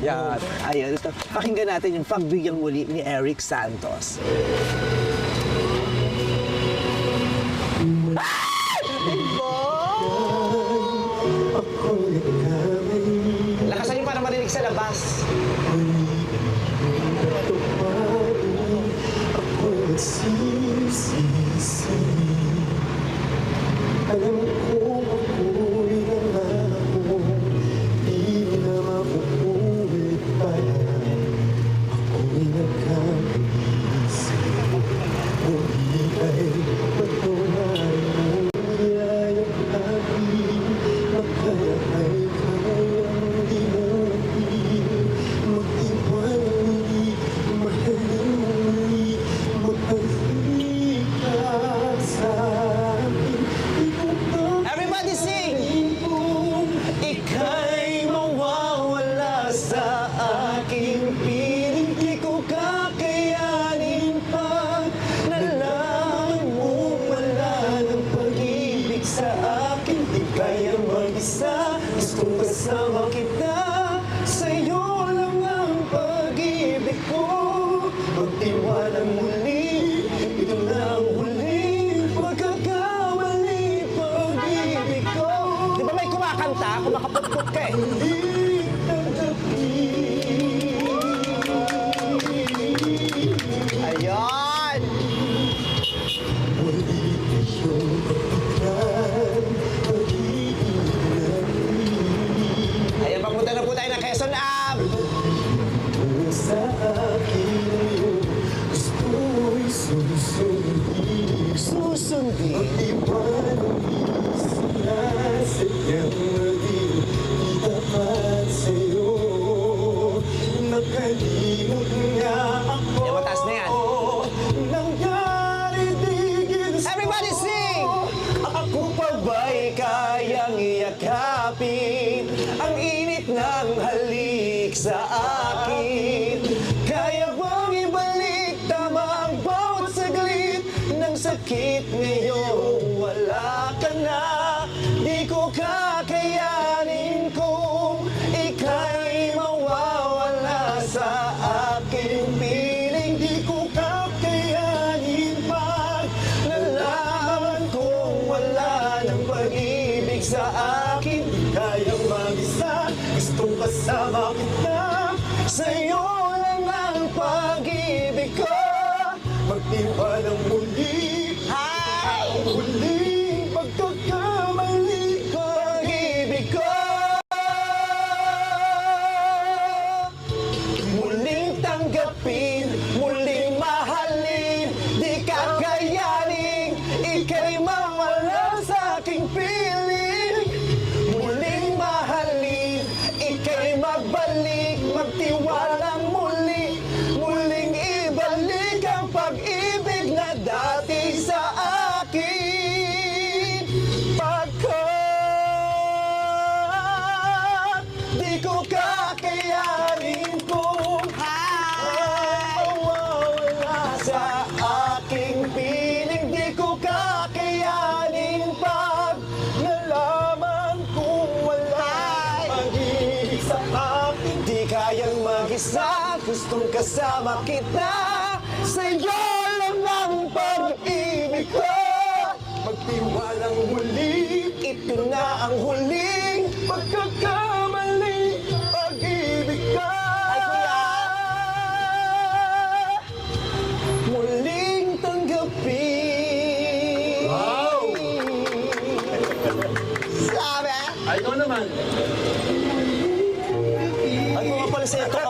Yan. Ayun, ito. Pakinggan natin yung Pagbigyang Muli ni Eric Santos. Lakasan niyo para marinig sa labas. Alam ko ako'y nangako, di na mapupulit pala. Ako'y nagkakaisip, muli ay patunayan mo niyayang akin, makaya ay kayang limutin. Mag-iwan muli, mahalin muli, maghalik ka sa akin. Everybody sing! Ika'y mawawala sa aking piling. Di ko kakayanin pag nalaman mo wala ng pag-ibig sa akin. Di kaya mag-isa, gustong kasama kita. Sa'yo lang ang pag-ibig ko. Magtiwalang muli, ito na ang huling pagkakamali. Pag-ibig ko. Di ba may kumakanta? Kumakapot-pot ka eh. Ayun! Ayan, papunta na po tayo ng Quezon Ave. Sa akin ngayon, gusto'y susundin. Susundin. Iwanang sinasadyang maging di tapat sa'yo. Nakalimot nga ako. Yan, mataas na yan. Nangyari di ginusto. Everybody sing! Ako pa ba'y kayang iyakapin ang init ng halik sa akin? Kaya bang ibalik tama ang bawat saglit ng sakit ngayon? Wala ka na, di ko kakayanin kung ika'y mawawala sa aking piling. Di ko kakayanin pag nalaman kong wala ng pag-ibig sa akin. Di kayang mag-isa, gustong kasama kita. Sa'yo lang ang pag-ibig ko. Magtiwalang muli, Hi! ang huling pagkakamali. Pag-ibig ko. Muling tanggapin, muling mahalin. Di kakayanin, ika'y mawala sa aking piling. Muling mahalin, ika'y magbalik, magtiwalang muli. Muling ibalik ang pag-ibig na dati sa akin. Pagkat di ko kakayanin kung mawawala sa aking piling. Di ko kakayanin pag nalaman kung wala pag-ibig sa akin. Di kayang mag-isa, gustong kasama kita. Sa'yo lang ang pag-ibig ko. Magtiwalang muli, Ito na ang huling pagkakamali. Pag-ibig ka. Ay, kuya! Muling tanggapin. Wow! Sabi? Ay, ikaw naman. Ay, mga pala sa ito.